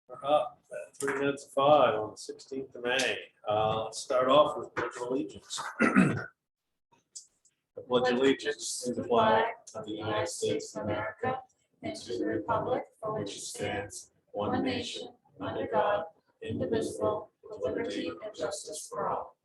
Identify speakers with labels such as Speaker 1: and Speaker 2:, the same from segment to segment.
Speaker 1: We're up at 3 minutes of 5 on the 16th of May. Let's start off with pledge of allegiance. I pledge allegiance to the flag of the United States of America and to the republic for which it stands, one nation, under God, indivisible, with liberty and justice for all.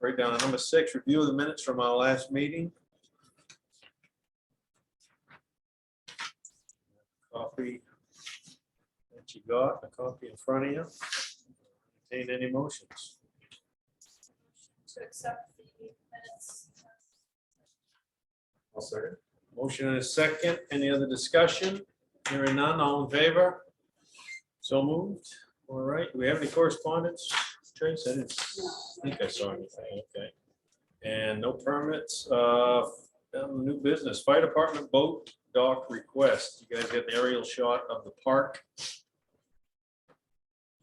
Speaker 1: Right down to number 6, review of the minutes from our last meeting. Copy that you got, a copy in front of you. Contain any motions?
Speaker 2: To accept the minutes.
Speaker 1: I'll second. Motion and a second. Any other discussion? Hearing none, all in favor? So moved. All right, do we have any correspondence? Trace, I didn't think I saw anything, okay. And no permits, new business, fire department boat dock request. You guys get an aerial shot of the park.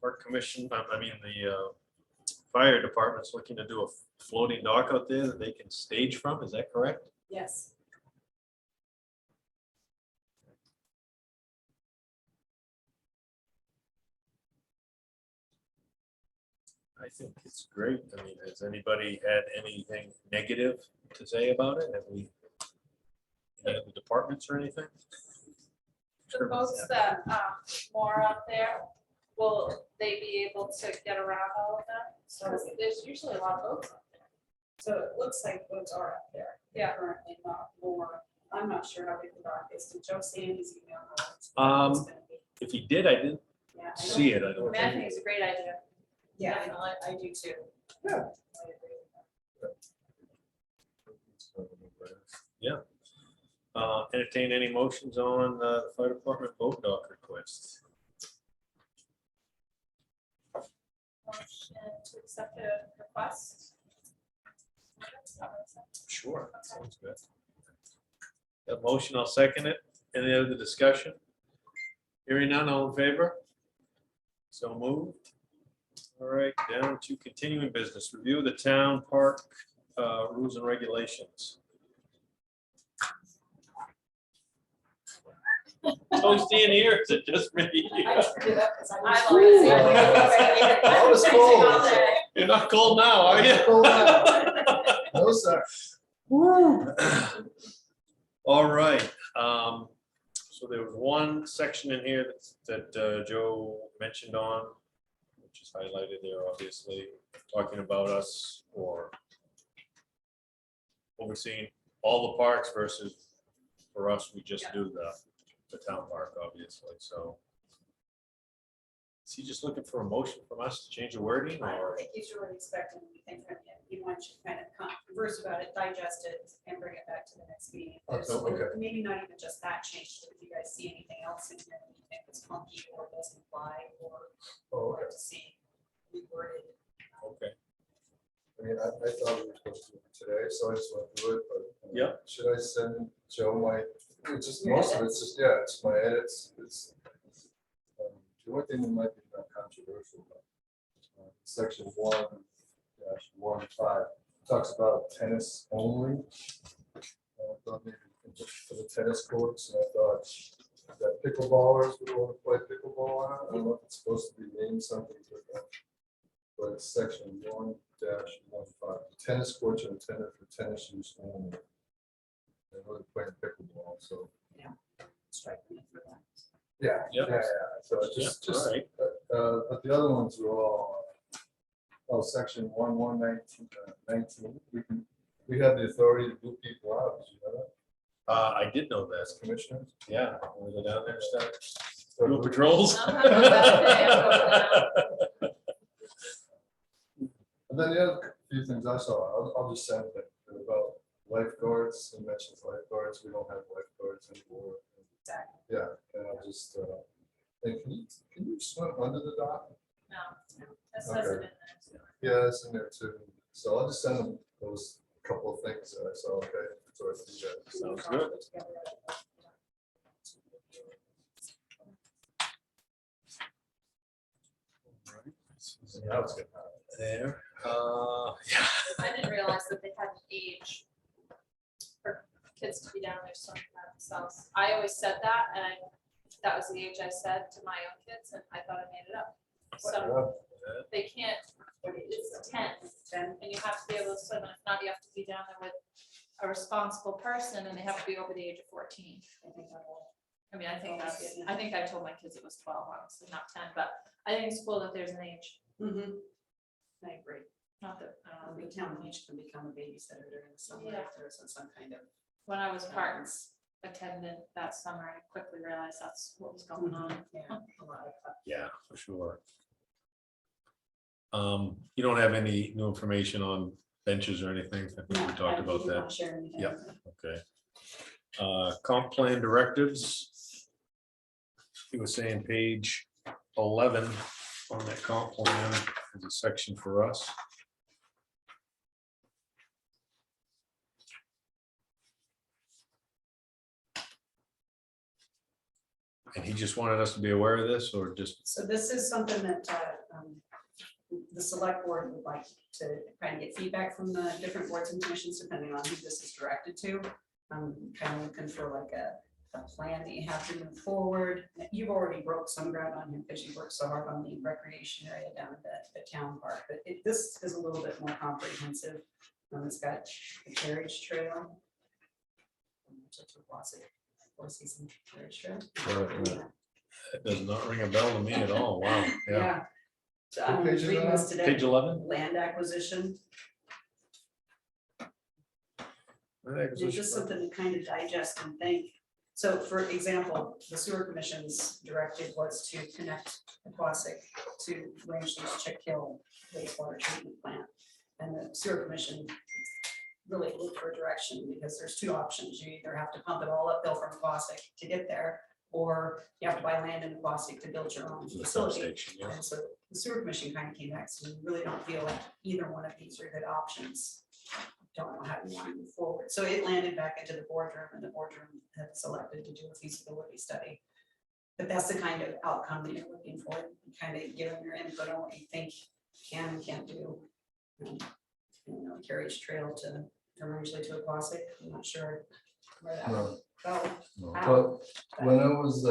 Speaker 1: Park commission, I mean, the fire department's looking to do a floating dock out there that they can stage from, is that correct?
Speaker 2: Yes.
Speaker 1: I think it's great. I mean, has anybody had anything negative to say about it? Have we, any of the departments or anything?
Speaker 2: The boats that moor out there, will they be able to get around all of them? So there's usually a lot of boats out there.
Speaker 3: So it looks like boats are up there.
Speaker 2: Yeah.
Speaker 3: Currently not more. I'm not sure how big the dock is. Did Joe Sandy's email?
Speaker 1: If he did, I didn't
Speaker 3: Yeah, I
Speaker 1: see it. I
Speaker 2: I
Speaker 1: don't
Speaker 2: mean, I think
Speaker 1: think.
Speaker 2: it's a great idea.
Speaker 3: Yeah,
Speaker 2: Definitely.
Speaker 3: I do too.
Speaker 1: Yeah.
Speaker 3: I agree with that.
Speaker 1: Yeah. Entertain any motions on the fire department boat dock request?
Speaker 2: Motion to accept the request.
Speaker 1: Sure, that sounds good. That motion, I'll second it. Any other discussion? Hearing none, all in favor? So moved. All right, down to continuing business. Review of the town park rules and regulations. Toasty in here, is it just me?
Speaker 3: I turned it up because I
Speaker 2: I
Speaker 3: was.
Speaker 2: love it.
Speaker 4: That was cold.
Speaker 1: You're not cold now, are you?
Speaker 4: Cold now. No, sir.
Speaker 1: All right, so there was one section in here that Joe mentioned on, which is highlighted there, obviously, talking about us or overseeing all the parks versus for us, we just do the town park, obviously, so. Is he just looking for a motion from us to change the wording
Speaker 3: I don't
Speaker 1: or?
Speaker 3: think he's really expecting anything from you. He wants you to kind of converse about it, digest it, and bring it back to the next meeting. There's
Speaker 4: Okay.
Speaker 3: maybe not even just that change, but if you guys see anything else in here that you think is funky or doesn't apply or
Speaker 4: Oh, okay.
Speaker 3: to see reworded.
Speaker 1: Okay,
Speaker 4: I mean, I thought we were supposed to do it today, so I just went through it, but.
Speaker 1: Yeah.
Speaker 4: Should I send Joe my, it's just, most of it's just, yeah, it's my edits, it's. The only thing that might be not controversial, but section 1-15 talks about tennis only. I thought maybe for the tennis courts, and I thought that pickleballers would want to play pickleball on it. I don't know if it's supposed to be named something different. But it's section 1-15, tennis courts are intended for tennis use only. They're really playing pickleball, so.
Speaker 3: Strike me for that.
Speaker 4: Yeah,
Speaker 1: Yep.
Speaker 4: yeah. So it's
Speaker 1: yeah,
Speaker 4: just,
Speaker 1: all right.
Speaker 4: but the other ones were all, section 1-19, we have the authority to boot people out, did you know that,
Speaker 1: I did know that,
Speaker 4: as commissioners?
Speaker 1: yeah, we go down there and start
Speaker 4: So
Speaker 1: doing patrols.
Speaker 2: I'll have to go back there.
Speaker 4: And then the other few things I saw, I'll just send them about lifeguards, and mentions lifeguards, we don't have lifeguards anymore.
Speaker 3: Exactly.
Speaker 4: Yeah, and I'll just, and can you swim under the dock?
Speaker 2: No, that says it in there.
Speaker 4: Yeah, it's in there too. So I'll just send them those couple of things that I saw, okay? So I see that.
Speaker 1: Sounds good. Now it's good. there. Yeah.
Speaker 2: I didn't realize that they had an age for kids to be down there swimming by themselves. I always said that, and that was the age I said to my own kids, and I thought I made it up. So they can't, it's 10, and you have to be able to swim, and if not, you have to be down there with a responsible person, and they have to be over the age of 14. I mean, I think I told my kids it was 12, honestly, not 10, but I think it's cool that there's an age,
Speaker 3: I agree.
Speaker 2: not that, I don't know.
Speaker 3: Big town each can become a babysitter during the summer
Speaker 2: Yeah.
Speaker 3: if there's some kind of.
Speaker 2: When I was parks attendant that summer, I quickly realized that's what was going on.
Speaker 3: Yeah, a lot of.
Speaker 1: Yeah, for sure. You don't have any new information on benches or anything? I think we talked about that. Yep. Okay. Comp plan directives. He was saying page 11 on that comp plan is a section for us. And he just wanted us to be aware of this, or just,
Speaker 3: So this is something that the select board would like to kind of get feedback from the different boards and commissions, depending on who this is directed to. I'm kind of looking for like a plan that you have to move forward. You've already broke some ground on here because you worked so hard on the recreation area down at the town park, but this is a little bit more comprehensive. It's got a carriage trail. Four season carriage trail.
Speaker 1: it does not ring a bell to me at all. Wow. Yeah.
Speaker 3: So I'm
Speaker 4: What page is
Speaker 3: reading
Speaker 4: that?
Speaker 3: this today.
Speaker 1: Page 11.
Speaker 3: Land acquisition. It's just something to kind of digest and think. So for example, the sewer commission's directive was to connect Aquasic to Rangeley's Chick Hill wastewater treatment plant. And the sewer commission really looked for direction because there's two options. You either have to pump it all uphill from Aquasic to get there, or you have to buy land in Aquasic to build your own
Speaker 1: The pump
Speaker 3: facility.
Speaker 1: station, yeah.
Speaker 3: And so the sewer commission kind of came back, so we really don't feel like either one of these are good options. Don't know how we want to move forward. So it landed back into the boardroom, and the boardroom had selected to do a feasibility study. But that's the kind of outcome that you're looking for, kind of giving your input on what you think can and can't do. Carriage trail to, from Rangeley to Aquasic, I'm not sure where that would go.
Speaker 4: No, but when I was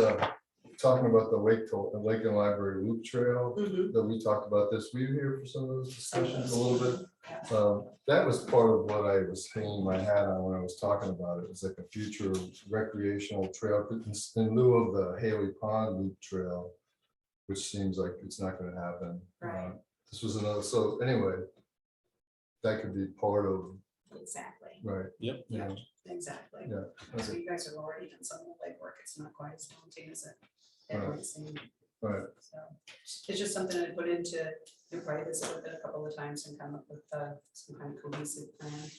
Speaker 4: talking about the Lake and Library Loop Trail,
Speaker 3: Mhm.
Speaker 4: that we talked about this, were you here for some of those discussions a little bit?
Speaker 3: Yeah.
Speaker 4: That was part of what I was hanging my hat on when I was talking about it. It was like a future recreational trail in lieu of the Haley Pond Loop Trail, which seems like it's not gonna happen.
Speaker 3: Right.
Speaker 4: This was another, so anyway, that could be part of,
Speaker 3: Exactly,
Speaker 4: right?
Speaker 1: Yep.
Speaker 4: Yeah.
Speaker 3: exactly.
Speaker 4: Yeah.
Speaker 3: So you guys have already done some of the legwork. It's not quite as daunting as it
Speaker 4: Right.
Speaker 3: might seem.
Speaker 4: Right.
Speaker 3: So it's just something I put into, you'll probably visit with it a couple of times and come up with some kind of cohesive plan.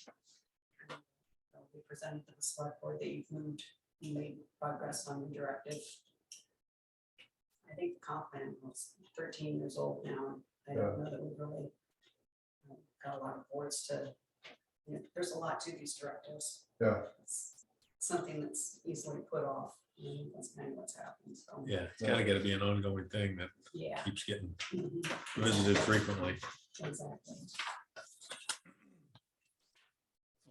Speaker 3: That'll be presented to the select board that you've moved, you made progress on the directive. I think the comp plan was 13 years old now. I don't know that we've really got a lot of boards to, there's a lot to these directives.
Speaker 4: Yeah.
Speaker 3: It's something that's easily put off, and that's kind of what's happened, so.
Speaker 1: Yeah, it's kind of got to be an ongoing thing that
Speaker 3: Yeah.
Speaker 1: keeps getting
Speaker 3: Mhm.
Speaker 1: visited frequently.
Speaker 3: Exactly.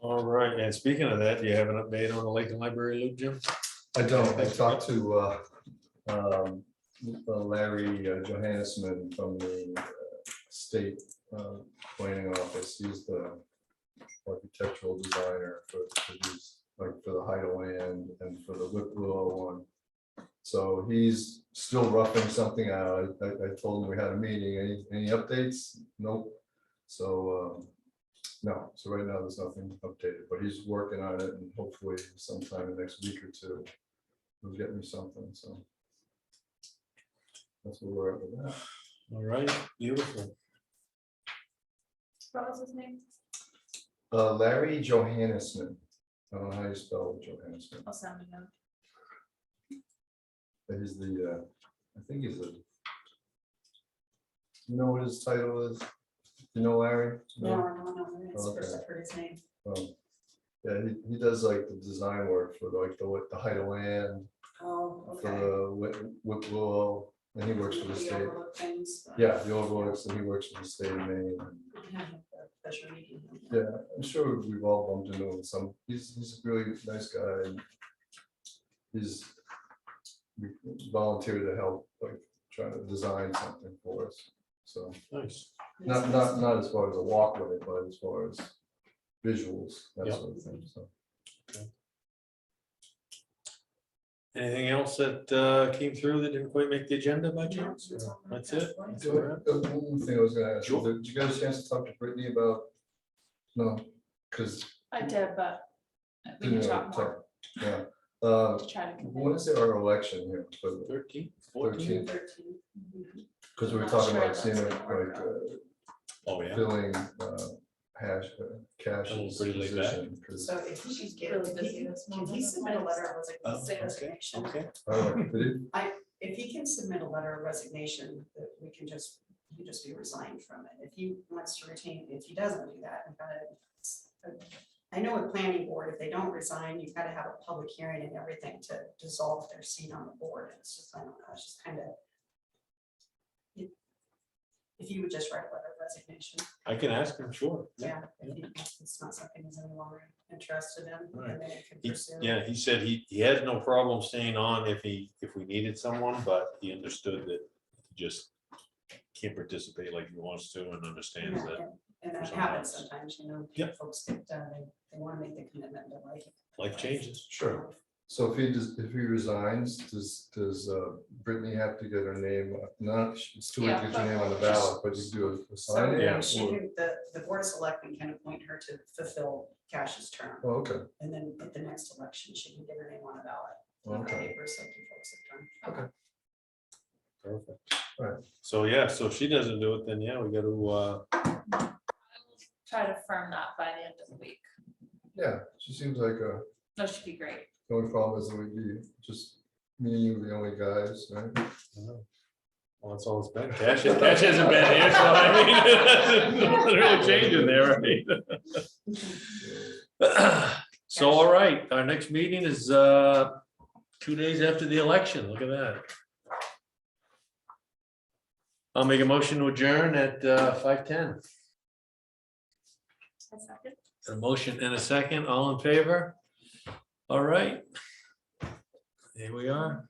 Speaker 1: All right, and speaking of that, do you have an update on the Lake and Library Loop, Jim?
Speaker 4: I don't. I talked to Larry Johannesman from the state planning office. He's the architectural designer for these, like for the Height of Land and for the Whip Willow one. So he's still roughing something out. I told him we had a meeting. Any updates? Nope. So no. So right now there's nothing updated, but he's working on it, and hopefully sometime in the next week or two he'll get me something. So that's where we're at with that.
Speaker 1: All right, beautiful.
Speaker 2: What was his name?
Speaker 4: Larry Johannesman. I don't know how you spell Johannesman.
Speaker 2: I'll send him a note.
Speaker 4: But he's the, I think he's a. You know what his title is? You know Larry?
Speaker 3: No, I don't know. It's the first
Speaker 4: Okay.
Speaker 3: I've heard his name.
Speaker 4: Yeah, he does like the design work for like the Height of Land,
Speaker 3: Oh,
Speaker 4: for
Speaker 3: okay.
Speaker 4: the Whip Willow. And he works for the
Speaker 3: The
Speaker 4: state.
Speaker 3: overlook things.
Speaker 4: Yeah, the overlooks, and he works for the state of Maine.
Speaker 3: I have a pleasure meeting him.
Speaker 4: Yeah, I'm sure we've all bumped into him some, he's a really nice guy. And he's volunteered to help, like, trying to design something for us. So,
Speaker 1: Nice.
Speaker 4: not as far as a walkway, but as far as visuals, that
Speaker 1: Yep.
Speaker 4: sort of thing, so.
Speaker 1: Anything else that came through that didn't quite make the agenda by chance?
Speaker 3: that's all.
Speaker 1: That's it?
Speaker 3: That's
Speaker 4: So, one thing I was gonna ask,
Speaker 1: Sure.
Speaker 4: did you guys a chance to talk to Brittany about? No, because.
Speaker 2: I did, but we can talk more
Speaker 4: Yeah,
Speaker 2: to try to.
Speaker 4: when is our election here?
Speaker 1: 13, 14?
Speaker 3: 13.
Speaker 4: Because we were
Speaker 2: Not
Speaker 4: talking
Speaker 2: sure
Speaker 4: about
Speaker 2: that's
Speaker 4: seeing
Speaker 2: gonna
Speaker 4: like
Speaker 2: work
Speaker 1: Oh, yeah.
Speaker 4: filling Cash's
Speaker 1: pretty laid back.
Speaker 4: position. 'Cause-
Speaker 3: So if he's
Speaker 2: Really busy this
Speaker 3: can he
Speaker 2: morning.
Speaker 3: submit a letter of
Speaker 1: Oh,
Speaker 3: resignation?
Speaker 1: okay.
Speaker 4: Oh, did he?
Speaker 3: If he can submit a letter of resignation, that we can just, he can just be resigned from it. If he wants to retain, if he doesn't do that, we've gotta. I know with planning board, if they don't resign, you've gotta have a public hearing and everything to dissolve their seat on the board. And it's just, I don't know, it's just kind of. If you would just write a letter of resignation,
Speaker 1: I can ask him, sure.
Speaker 3: yeah, if he- if it's not something he's any longer interested in,
Speaker 1: Right.
Speaker 3: and then it can
Speaker 1: He-
Speaker 3: pursue.
Speaker 1: Yeah, he said he had no problem staying on if we needed someone, but he understood that he just can't participate like he wants to and understands
Speaker 3: Yeah,
Speaker 1: that
Speaker 3: and
Speaker 1: for
Speaker 3: that
Speaker 1: someone
Speaker 3: happens
Speaker 1: else.
Speaker 3: sometimes, you know,
Speaker 1: Yep.
Speaker 3: folks get, they want to make the commitment, but like.
Speaker 1: life changes.
Speaker 4: Sure. So if he resigns, does Brittany have to get her name, not, it's too late to get your name on the ballot, but you do a
Speaker 3: So
Speaker 4: sign
Speaker 1: Yeah.
Speaker 4: it?
Speaker 3: she
Speaker 4: or-
Speaker 3: can, the board of selectmen can appoint her to fulfill Cash's term,
Speaker 4: Oh, okay,
Speaker 3: and then at the next election, she can get her name on a ballot. On the
Speaker 4: okay.
Speaker 3: papers like you folks have done.
Speaker 1: Perfect.
Speaker 4: Right.
Speaker 1: So, yeah, so if she doesn't do it, then yeah, we gotta,
Speaker 2: Try to firm that by the end of the week.
Speaker 4: Yeah, she seems like
Speaker 2: That should be great.
Speaker 4: the only problem is that we'd be just me and you, the only guys, right?
Speaker 1: well, that's all it's been. Cash hasn't been here, so I mean, nothing really changing there, right? So, all right, our next meeting is 2 days after the election. Look at that. I'll make a motion to adjourn at 5:10.
Speaker 2: A second.
Speaker 1: A motion and a second, all in favor? All right. Here we are.